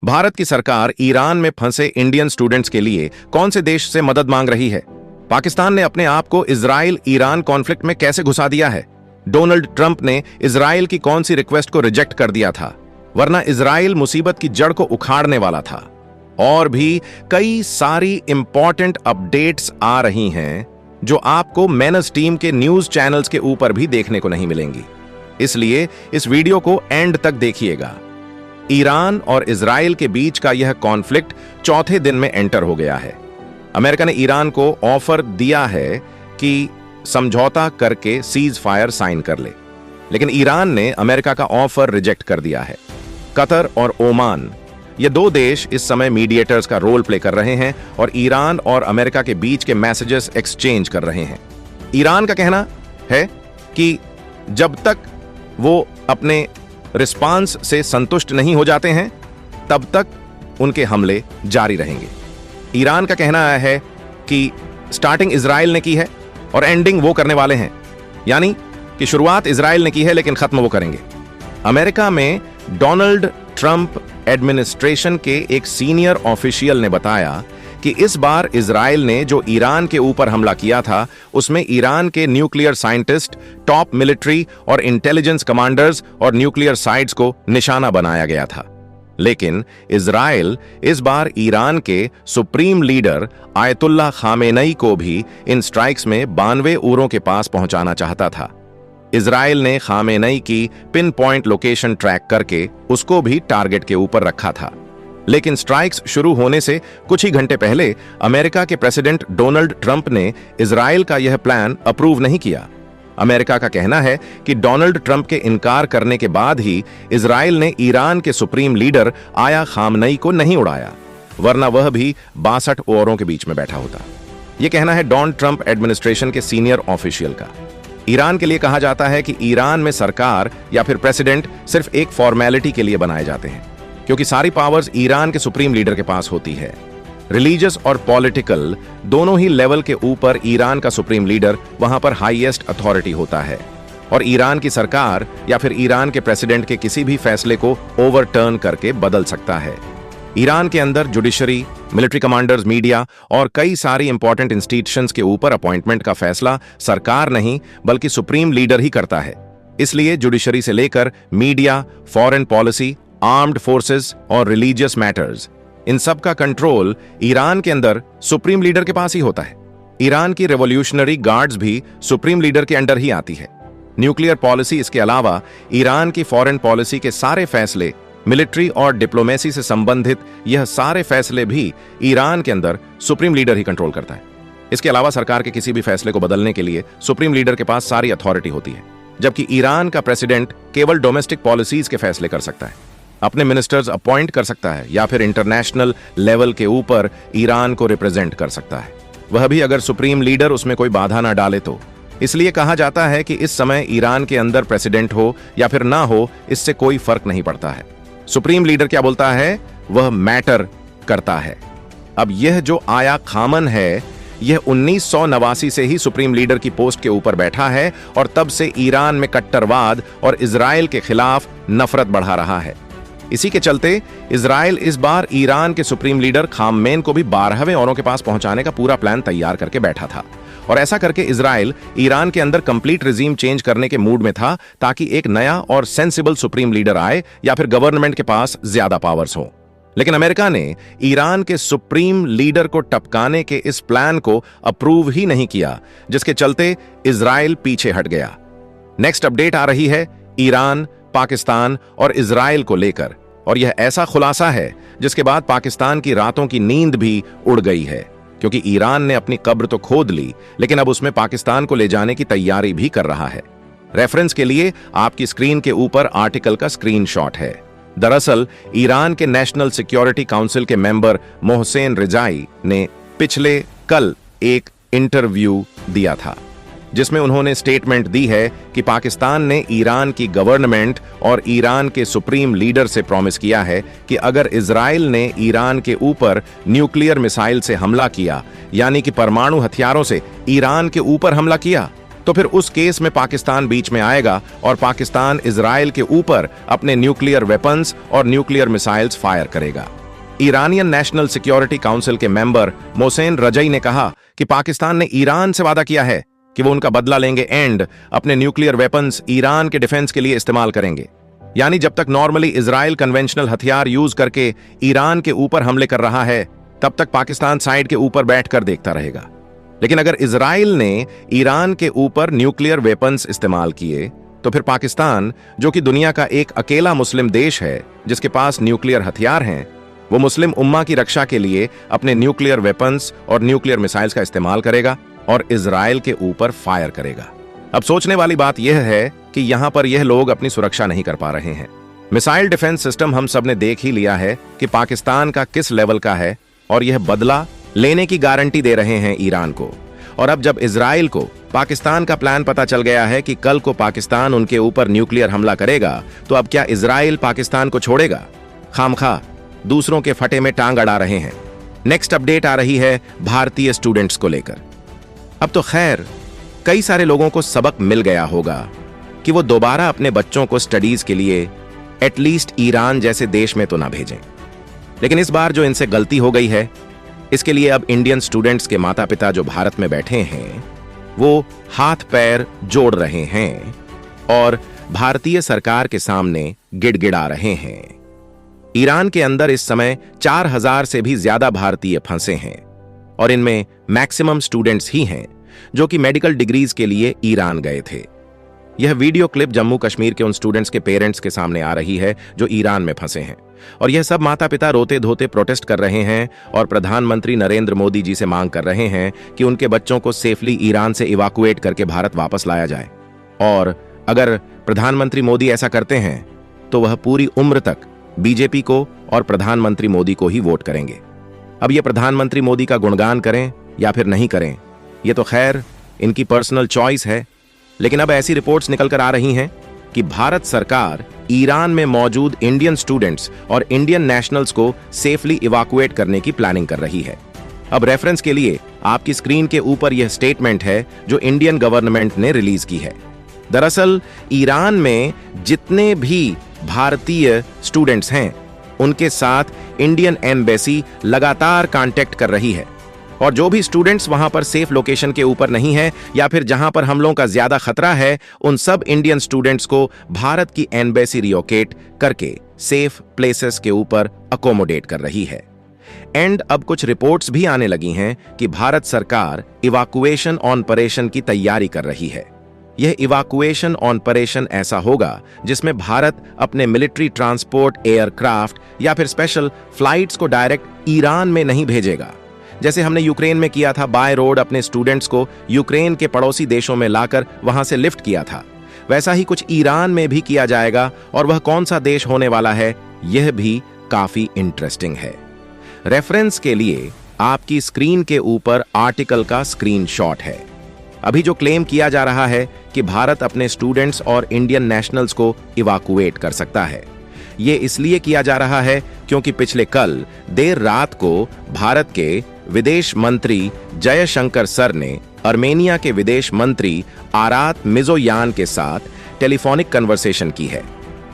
भारत की सरकार ईरान में फंसे इंडियन स्टूडेंट्स के लिए कौन से देश से मदद मांग रही है? पाकिस्तान ने अपने आप को इजराइल ईरान कॉन्फ्लिक्ट में कैसे घुसा दिया है? डोनाल्ड ट्रंप ने इजराइल की कौन सी रिक्वेस्ट को रिजेक्ट कर दिया था, वरना इजराइल मुसीबत की जड़ को उखाड़ने वाला था। और भी कई सारी इंपॉर्टेंट अपडेट्स आ रही हैं जो आपको मेनस टीम के न्यूज चैनल्स के ऊपर भी देखने को नहीं मिलेंगी, इसलिए इस वीडियो को एंड तक देखिएगा। ईरान और इजराइल के बीच का यह कॉन्फ्लिक्ट चौथे दिन में एंटर हो गया है। अमेरिका ने ईरान को ऑफर दिया है कि समझौता करके सीज फायर साइन कर ले, लेकिन ईरान ने अमेरिका का ऑफर रिजेक्ट कर दिया है। कतर और ओमान, ये दो देश इस समय मीडिएटर्स का रोल प्ले कर रहे हैं और ईरान और अमेरिका के बीच के मैसेजेस एक्सचेंज कर रहे हैं। ईरान का कहना है कि जब तक वो अपने रिस्पांस से संतुष्ट नहीं हो जाते हैं तब तक उनके हमले जारी रहेंगे। ईरान का कहना है कि स्टार्टिंग इजराइल ने की है और एंडिंग वो करने वाले हैं, यानी कि शुरुआत इजराइल ने की है लेकिन खत्म वो करेंगे। अमेरिका में डोनाल्ड ट्रंप एडमिनिस्ट्रेशन के एक सीनियर ऑफिशियल ने बताया कि इस बार इजराइल ने जो ईरान के ऊपर हमला किया था उसमें ईरान के न्यूक्लियर साइंटिस्ट, टॉप मिलिट्री और इंटेलिजेंस कमांडर्स और न्यूक्लियर साइट्स को निशाना बनाया गया था। लेकिन इजराइल इस बार ईरान के सुप्रीम लीडर आयतुल्लाह खामेनेई को भी इन स्ट्राइक्स में 92 उरों के पास पहुंचाना चाहता था। इजराइल ने खामेनेई की पिन पॉइंट लोकेशन ट्रैक करके उसको भी टारगेट के ऊपर रखा था। लेकिन स्ट्राइक्स शुरू होने से कुछ ही घंटे पहले अमेरिका के प्रेसिडेंट डोनाल्ड ट्रंप ने इजराइल का यह प्लान अप्रूव नहीं किया। अमेरिका का कहना है कि डोनाल्ड ट्रंप के इनकार करने के बाद ही इजराइल ने ईरान के सुप्रीम लीडर आया खामनेई को नहीं उड़ाया, वरना वह भी 62 औरों के बीच में बैठा होता। यह कहना है डोनाल्ड ट्रंप एडमिनिस्ट्रेशन के सीनियर ऑफिशियल का। ईरान के लिए कहा जाता है कि ईरान में सरकार या फिर प्रेसिडेंट सिर्फ एक फॉर्मेलिटी के लिए बनाए जाते हैं, क्योंकि सारी पावर्स ईरान के सुप्रीम लीडर के पास होती है। रिलीजियस और पॉलिटिकल दोनों ही लेवल के ऊपर ईरान का सुप्रीम लीडर वहां पर हाईएस्ट अथॉरिटी होता है और ईरान की सरकार या फिर ईरान के प्रेसिडेंट के किसी भी फैसले को ओवरटर्न करके बदल सकता है। ईरान के अंदर जुडिशरी, मिलिट्री कमांडर्स, मीडिया और कई सारी इंपॉर्टेंट इंस्टीट्यूशंस के ऊपर अपॉइंटमेंट का फैसला सरकार नहीं बल्कि सुप्रीम लीडर ही करता है। इसलिए जुडिशरी से लेकर media, foreign policy, armed forces और रिलीजियस मैटर्स, इन सब का कंट्रोल ईरान के अंदर सुप्रीम लीडर के पास ही होता है। ईरान की रेवोल्यूशनरी गार्ड्स भी सुप्रीम लीडर के अंडर ही आती है। न्यूक्लियर पॉलिसी, इसके अलावा ईरान की फॉरेन पॉलिसी के सारे फैसले, मिलिट्री और डिप्लोमेसी से संबंधित यह सारे फैसले भी ईरान के अंदर सुप्रीम लीडर ही कंट्रोल करता है। इसके अलावा सरकार के किसी भी फैसले को बदलने के लिए सुप्रीम लीडर के पास सारी अथॉरिटी होती है, जबकि ईरान का प्रेसिडेंट केवल डोमेस्टिक पॉलिसीज के फैसले कर सकता है, अपने मिनिस्टर्स अपॉइंट कर सकता है या फिर इंटरनेशनल लेवल के ऊपर ईरान को रिप्रेजेंट कर सकता है, वह भी अगर सुप्रीम लीडर उसमें कोई बाधा ना डाले तो। इसलिए कहा जाता है कि इस समय ईरान के अंदर प्रेसिडेंट हो या फिर ना हो, इससे कोई फर्क नहीं पड़ता है। सुप्रीम लीडर क्या बोलता है वह मैटर करता है। अब यह जो आया खामन है, यह 1989 से ही सुप्रीम लीडर की पोस्ट के ऊपर बैठा है और तब से ईरान में कट्टरवाद और इजराइल के खिलाफ नफरत बढ़ा रहा है। इसी के चलते इजराइल इस बार ईरान के सुप्रीम लीडर खामेनेई को भी 12वें औरों के पास पहुंचाने का पूरा प्लान तैयार करके बैठा था। और ऐसा करके इजराइल ईरान के अंदर कंप्लीट रिजीम चेंज करने के मूड में था ताकि एक नया और सेंसिबल सुप्रीम लीडर आए या फिर गवर्नमेंट के पास ज्यादा पावर्स हो। लेकिन अमेरिका ने ईरान के सुप्रीम लीडर को टपकाने के इस प्लान को अप्रूव ही नहीं किया, जिसके चलते इजराइल पीछे हट गया। नेक्स्ट अपडेट आ रही है ईरान, पाकिस्तान और इजराइल को लेकर, और यह ऐसा खुलासा है जिसके बाद पाकिस्तान की रातों की नींद भी उड़ गई है, क्योंकि ईरान ने अपनी कब्र तो खोद ली लेकिन अब उसमें पाकिस्तान को ले जाने की तैयारी भी कर रहा है। रेफरेंस के लिए आपकी स्क्रीन के ऊपर आर्टिकल का स्क्रीनशॉट है। दरअसल ईरान के नेशनल सिक्योरिटी काउंसिल के मेंबर मोहसेन रिजाई ने पिछले कल एक इंटरव्यू दिया था, जिसमें उन्होंने स्टेटमेंट दी है कि पाकिस्तान ने ईरान की गवर्नमेंट और ईरान के सुप्रीम लीडर से प्रॉमिस किया है कि अगर इजराइल ने ईरान के ऊपर न्यूक्लियर मिसाइल से हमला किया, यानी कि परमाणु हथियारों से ईरान के ऊपर हमला किया, तो फिर उस केस में पाकिस्तान बीच में आएगा और पाकिस्तान इजराइल के ऊपर अपने न्यूक्लियर वेपन्स और न्यूक्लियर मिसाइल्स फायर करेगा। ईरानियन नेशनल सिक्योरिटी काउंसिल के मेंबर मोहसेन रजई ने कहा कि पाकिस्तान ने ईरान से वादा किया है कि वो उनका बदला लेंगे एंड अपने न्यूक्लियर वेपन्स ईरान के डिफेंस के लिए इस्तेमाल करेंगे। यानी जब तक नॉर्मली इजराइल कन्वेंशनल हथियार यूज करके ईरान के ऊपर हमले कर रहा है, तब तक पाकिस्तान साइड के ऊपर बैठकर देखता रहेगा। लेकिन अगर इजराइल ने ईरान के ऊपर न्यूक्लियर वेपन्स इस्तेमाल किए, तो फिर पाकिस्तान, जो कि दुनिया का एक अकेला मुस्लिम देश है जिसके पास न्यूक्लियर हथियार हैं, वो मुस्लिम उम्मा की रक्षा के लिए अपने न्यूक्लियर वेपन्स और न्यूक्लियर मिसाइल्स का इस्तेमाल करेगा और इजराइल के ऊपर फायर करेगा। अब सोचने वाली बात यह है कि यहां पर यह लोग अपनी सुरक्षा नहीं कर पा रहे हैं। मिसाइल डिफेंस सिस्टम हम सब ने देख ही लिया है कि पाकिस्तान का किस लेवल का है और यह बदला लेने की गारंटी दे रहे हैं ईरान को। और अब जब इजराइल को पाकिस्तान का प्लान पता चल गया है कि कल को पाकिस्तान उनके ऊपर न्यूक्लियर हमला करेगा, तो अब क्या इजराइल पाकिस्तान को छोड़ेगा? खामखा दूसरों के फटे में टांग अड़ा रहे हैं। नेक्स्ट अपडेट आ रही है भारतीय स्टूडेंट्स को लेकर। अब तो खैर कई सारे लोगों को सबक मिल गया होगा कि वो दोबारा अपने बच्चों को स्टडीज के लिए एटलीस्ट ईरान जैसे देश में तो ना भेजें। लेकिन इस बार जो इनसे गलती हो गई है, इसके लिए अब इंडियन स्टूडेंट्स के माता पिता जो भारत में बैठे हैं, वो हाथ पैर जोड़ रहे हैं और भारतीय सरकार के सामने गिड़गिड़ा रहे हैं। ईरान के अंदर इस समय 4000 से भी ज्यादा भारतीय फंसे हैं और इनमें मैक्सिमम स्टूडेंट्स ही हैं जो कि मेडिकल डिग्रीज के लिए ईरान गए थे। यह वीडियो क्लिप जम्मू कश्मीर के उन स्टूडेंट्स के पेरेंट्स के सामने आ रही है जो ईरान में फंसे हैं और यह सब माता पिता रोते धोते प्रोटेस्ट कर रहे हैं और प्रधानमंत्री नरेंद्र मोदी जी से मांग कर रहे हैं कि उनके बच्चों को सेफली ईरान से इवाकुएट करके भारत वापस लाया जाए। और अगर प्रधानमंत्री मोदी ऐसा करते हैं तो वह पूरी उम्र तक बीजेपी को और प्रधानमंत्री मोदी को ही वोट करेंगे। अब ये प्रधानमंत्री मोदी का गुणगान करें या फिर नहीं करें, ये तो खैर इनकी पर्सनल चॉइस है। लेकिन अब ऐसी रिपोर्ट्स निकलकर आ रही हैं कि भारत सरकार ईरान में मौजूद इंडियन स्टूडेंट्स और इंडियन नेशनल्स को सेफली इवाकुएट करने की प्लानिंग कर रही है। अब रेफरेंस के लिए आपकी स्क्रीन के ऊपर यह स्टेटमेंट है जो इंडियन गवर्नमेंट ने रिलीज की है। दरअसल ईरान में जितने भी भारतीय स्टूडेंट्स हैं, उनके साथ इंडियन एम्बेसी लगातार कांटेक्ट कर रही है और जो भी स्टूडेंट्स वहां पर सेफ लोकेशन के ऊपर नहीं है या फिर जहां पर हमलों का ज्यादा खतरा है, उन सब इंडियन स्टूडेंट्स को भारत की एम्बेसी रिलोकेट करके सेफ प्लेसेस के ऊपर अकोमोडेट कर रही है। एंड अब कुछ रिपोर्ट्स भी आने लगी हैं कि भारत सरकार इवाकुएशन ऑपरेशन की तैयारी कर रही है। यह इवाकुएशन ऑपरेशन ऐसा होगा जिसमें भारत अपने मिलिट्री ट्रांसपोर्ट एयरक्राफ्ट या फिर स्पेशल फ्लाइट्स को डायरेक्ट ईरान में नहीं भेजेगा, जैसे हमने यूक्रेन में किया था। बाय रोड अपने स्टूडेंट्स को यूक्रेन के पड़ोसी देशों में लाकर वहां से लिफ्ट किया था, वैसा ही कुछ ईरान में भी किया जाएगा। और वह कौन सा देश होने वाला है, यह भी काफी इंटरेस्टिंग है। रेफरेंस के लिए आपकी स्क्रीन के ऊपर आर्टिकल का स्क्रीनशॉट है। अभी जो क्लेम किया जा रहा है कि भारत अपने स्टूडेंट्स और इंडियन नेशनल्स को इवाकुएट कर सकता है, ये इसलिए किया जा रहा है क्योंकि पिछले कल देर रात को भारत के विदेश मंत्री जयशंकर सर ने आर्मेनिया के विदेश मंत्री आरात मिर्ज़ोयान के साथ टेलीफोनिक कन्वर्सेशन की है।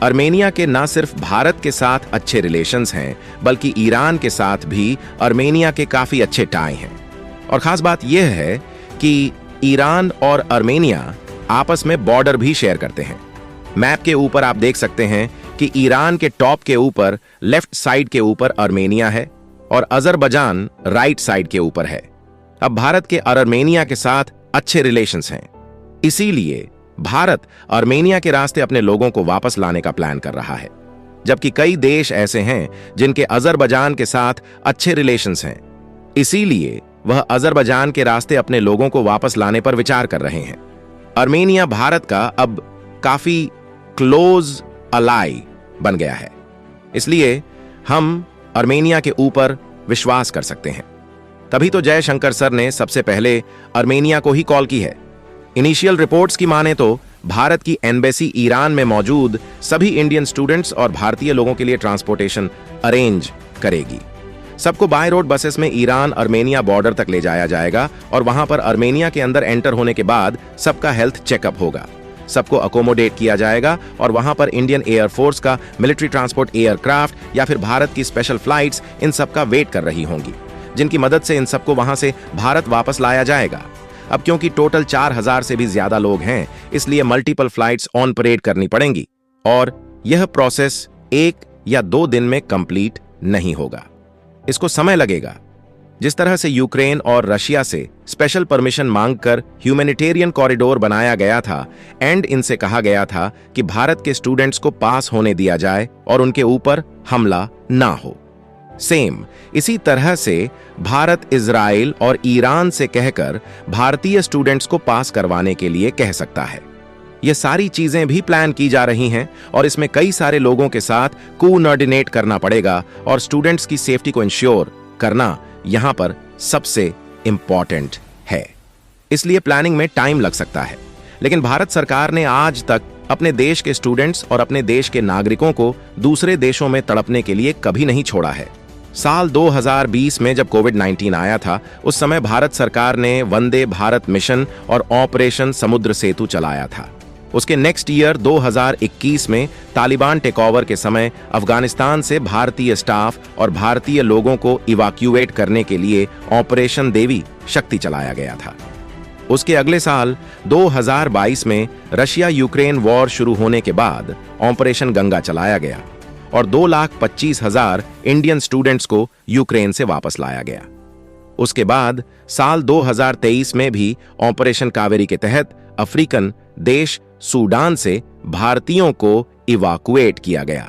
आर्मेनिया के न सिर्फ भारत के साथ अच्छे रिलेशंस हैं, बल्कि ईरान के साथ भी आर्मेनिया के काफी अच्छे टाई हैं। और खास बात यह है कि ईरान और आर्मेनिया आपस में बॉर्डर भी शेयर करते हैं। मैप के ऊपर आप देख सकते हैं कि ईरान के टॉप के ऊपर लेफ्ट साइड के ऊपर आर्मेनिया है और अजरबैजान राइट साइड के ऊपर है। अब भारत के और आर्मेनिया के साथ अच्छे रिलेशंस हैं, इसीलिए भारत आर्मेनिया के रास्ते अपने लोगों को वापस लाने का प्लान कर रहा है। जबकि कई देश ऐसे हैं जिनके अजरबैजान के साथ अच्छे रिलेशंस हैं, इसीलिए वह अजरबैजान के रास्ते अपने लोगों को वापस लाने पर विचार कर रहे हैं। आर्मेनिया भारत का अब काफी क्लोज अलाई बन गया है, इसलिए हम आर्मेनिया के ऊपर विश्वास कर सकते हैं। तभी तो जयशंकर सर ने सबसे पहले आर्मेनिया को ही कॉल की है। इनिशियल रिपोर्ट्स की माने तो भारत की एम्बेसी ईरान में मौजूद सभी इंडियन स्टूडेंट्स और भारतीय लोगों के लिए ट्रांसपोर्टेशन अरेंज करेगी। सबको बाय रोड बसेस में ईरान अर्मेनिया बॉर्डर तक ले जाया जाएगा और वहां पर अर्मेनिया के अंदर एंटर होने के बाद सबका हेल्थ चेकअप होगा। सबको अकोमोडेट किया जाएगा और वहां पर इंडियन एयरफोर्स का मिलिट्री ट्रांसपोर्ट एयरक्राफ्ट या फिर भारत की स्पेशल फ्लाइट्स इन सब का वेट कर रही होंगी, जिनकी मदद से इन सबको वहां से भारत वापस लाया जाएगा। अब क्योंकि टोटल 4000 से भी ज्यादा लोग हैं, इसलिए मल्टीपल फ्लाइट्स ऑन परेड करनी पड़ेंगी और यह प्रोसेस 1 या 2 दिन में कंप्लीट नहीं होगा। इसको समय लगेगा। जिस तरह से यूक्रेन और रशिया से स्पेशल परमिशन मांगकर ह्यूमैनिटेरियन कॉरिडोर बनाया गया था एंड इनसे कहा गया था कि भारत के स्टूडेंट्स को पास होने दिया जाए और उनके ऊपर हमला ना हो, सेम इसी तरह से भारत इजराइल और ईरान से कहकर भारतीय स्टूडेंट्स को पास करवाने के लिए कह सकता है। ये सारी चीजें भी प्लान की जा रही हैं और इसमें कई सारे लोगों के साथ कोऑर्डिनेट करना पड़ेगा और स्टूडेंट्स की सेफ्टी को इंश्योर करना यहां पर सबसे इंपॉर्टेंट है। इसलिए प्लानिंग में टाइम लग सकता है, लेकिन भारत सरकार ने आज तक अपने देश के स्टूडेंट्स और अपने देश के नागरिकों को दूसरे देशों में तड़पने के लिए कभी नहीं छोड़ा है। साल 2020 में जब कोविड-19 आया था, उस समय भारत सरकार ने वंदे भारत मिशन और ऑपरेशन समुद्र सेतु चलाया था। उसके नेक्स्ट ईयर 2021 में तालिबान टेकओवर के समय अफगानिस्तान से भारतीय स्टाफ और भारतीय लोगों को इवैक्यूएट करने के लिए ऑपरेशन देवी शक्ति चलाया गया था। उसके अगले साल 2022 में रशिया यूक्रेन वॉर शुरू होने के बाद ऑपरेशन गंगा चलाया गया और 2,25,000 इंडियन स्टूडेंट्स को यूक्रेन से वापस लाया गया। उसके बाद साल 2023 में भी ऑपरेशन कावेरी के तहत अफ्रीकन देश सूडान से भारतीयों को इवैक्यूएट किया गया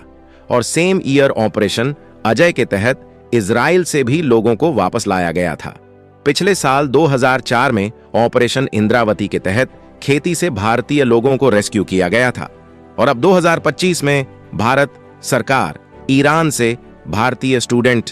और सेम ईयर ऑपरेशन अजय के तहत इजराइल से भी लोगों को वापस लाया गया था। पिछले साल 2004 में ऑपरेशन इंद्रावती के तहत खेती से भारतीय लोगों को रेस्क्यू किया गया था और अब 2025 में भारत सरकार ईरान से भारतीय स्टूडेंट